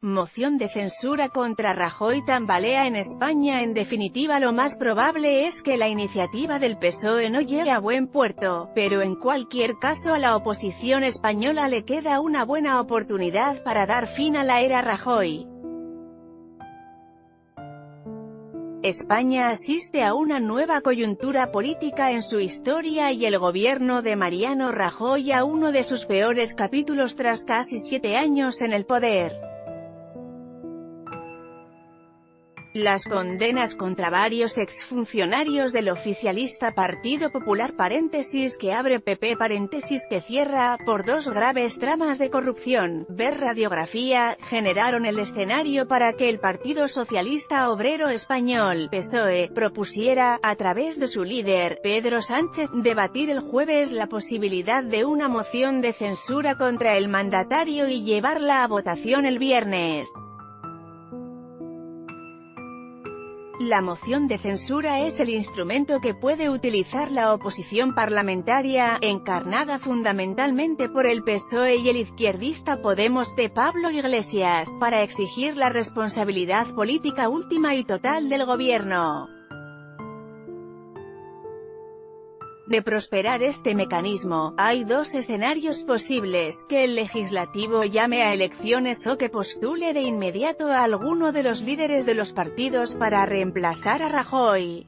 Moción de censura contra Rajoy tambalea en España. En definitiva, lo más probable es que la iniciativa del PSOE no llegue a buen puerto, pero en cualquier caso a la oposición española le queda una buena oportunidad para dar fin a la era Rajoy. España asiste a una nueva coyuntura política en su historia y el gobierno de Mariano Rajoy a uno de sus peores capítulos tras casi 7 años en el poder. Las condenas contra varios exfuncionarios del oficialista Partido Popular que abre PP que cierra, por 2 graves tramas de corrupción, ver radiografía, generaron el escenario para que el Partido Socialista Obrero Español, PSOE, propusiera, a través de su líder, Pedro Sánchez, debatir el jueves la posibilidad de una moción de censura contra el mandatario y llevarla a votación el viernes. La moción de censura es el instrumento que puede utilizar la oposición parlamentaria, encarnada fundamentalmente por el PSOE y el izquierdista Podemos de Pablo Iglesias, para exigir la responsabilidad política última y total del gobierno. De prosperar este mecanismo, hay 2 escenarios posibles: que el legislativo llame a elecciones o que postule de inmediato a alguno de los líderes de los partidos para reemplazar a Rajoy.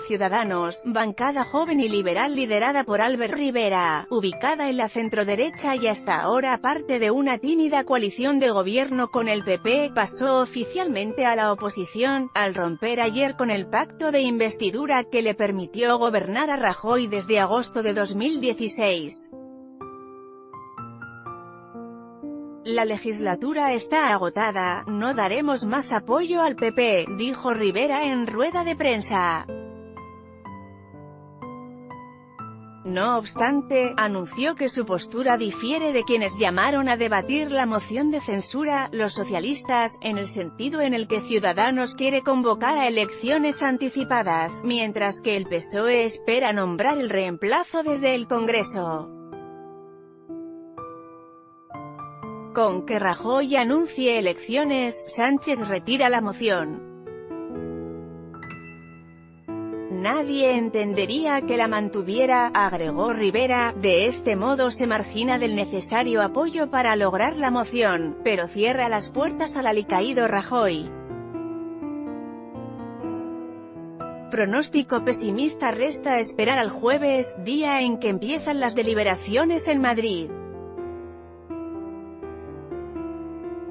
Ciudadanos, bancada joven y liberal liderada por Albert Rivera, ubicada en la centroderecha y hasta ahora parte de una tímida coalición de gobierno con el PP, pasó oficialmente a la oposición, al romper ayer con el pacto de investidura que le permitió gobernar a Rajoy desde agosto de 2016. La legislatura está agotada, no daremos más apoyo al PP, dijo Rivera en rueda de prensa. No obstante, anunció que su postura difiere de quienes llamaron a debatir la moción de censura, los socialistas, en el sentido en el que Ciudadanos quiere convocar a elecciones anticipadas, mientras que el PSOE espera nombrar el reemplazo desde el Congreso. Con que Rajoy anuncie elecciones, Sánchez retira la moción. Nadie entendería que la mantuviera, agregó Rivera. De este modo se margina del necesario apoyo para lograr la moción, pero cierra las puertas al alicaído Rajoy. Pronóstico pesimista: resta esperar al jueves, día en que empiezan las deliberaciones en Madrid.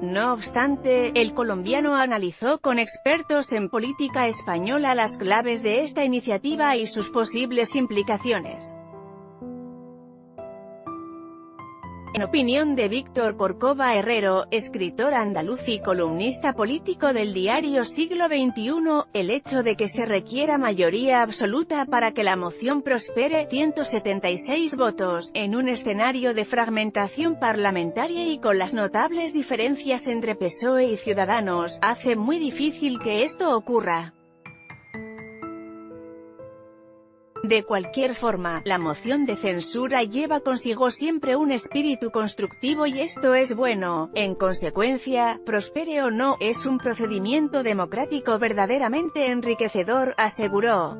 No obstante, el colombiano analizó con expertos en política española las claves de esta iniciativa y sus posibles implicaciones. En opinión de Víctor Corcova Herrero, escritor andaluz y columnista político del diario Siglo XXI, el hecho de que se requiera mayoría absoluta para que la moción prospere, 176 votos, en un escenario de fragmentación parlamentaria y con las notables diferencias entre PSOE y Ciudadanos, hace muy difícil que esto ocurra. De cualquier forma, la moción de censura lleva consigo siempre un espíritu constructivo y esto es bueno. En consecuencia, prospere o no, es un procedimiento democrático verdaderamente enriquecedor, aseguró.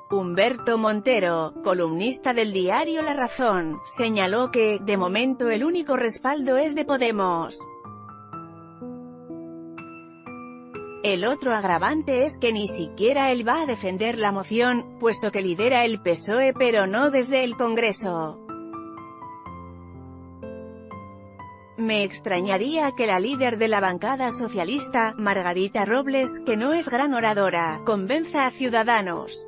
Humberto Montero, columnista del diario La Razón, señaló que, de momento el único respaldo es de Podemos. El otro agravante es que ni siquiera él va a defender la moción, puesto que lidera el PSOE pero no desde el Congreso. Me extrañaría que la líder de la bancada socialista, Margarita Robles, que no es gran oradora, convenza a Ciudadanos.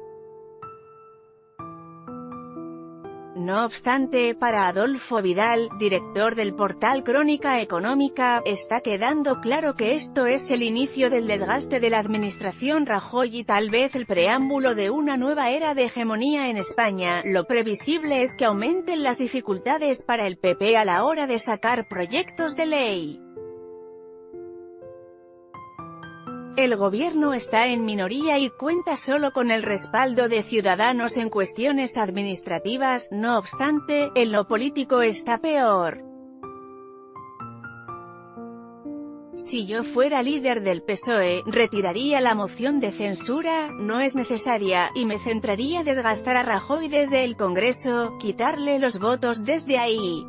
No obstante, para Adolfo Vidal, director del portal Crónica Económica, está quedando claro que esto es el inicio del desgaste de la administración Rajoy y tal vez el preámbulo de una nueva era de hegemonía en España. Lo previsible es que aumenten las dificultades para el PP a la hora de sacar proyectos de ley. El gobierno está en minoría y cuenta solo con el respaldo de Ciudadanos en cuestiones administrativas. No obstante, en lo político está peor. Si yo fuera líder del PSOE, retiraría la moción de censura, no es necesaria, y me centraría en desgastar a Rajoy desde el Congreso, quitarle los votos desde ahí.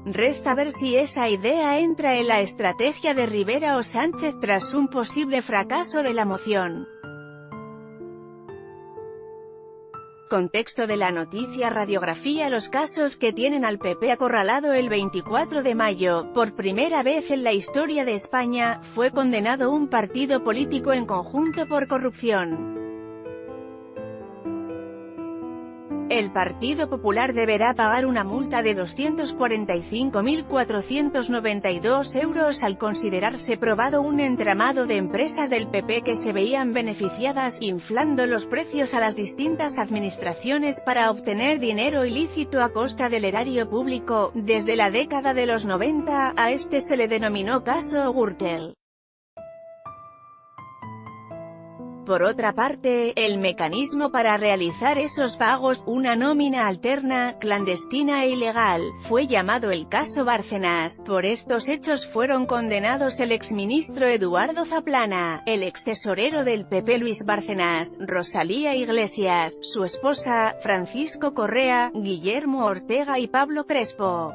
Resta ver si esa idea entra en la estrategia de Rivera o Sánchez tras un posible fracaso de la moción. Contexto de la noticia: radiografía. Los casos que tienen al PP acorralado. El 24 de mayo, por primera vez en la historia de España, fue condenado un partido político en conjunto por corrupción. El Partido Popular deberá pagar una multa de 245.492 euros al considerarse probado un entramado de empresas del PP que se veían beneficiadas, inflando los precios a las distintas administraciones para obtener dinero ilícito a costa del erario público. Desde la década de los 90, a este se le denominó caso Gürtel. Por otra parte, el mecanismo para realizar esos pagos, una nómina alterna, clandestina e ilegal, fue llamado el caso Bárcenas. Por estos hechos fueron condenados el exministro Eduardo Zaplana, el extesorero del PP Luis Bárcenas, Rosalía Iglesias, su esposa, Francisco Correa, Guillermo Ortega y Pablo Crespo.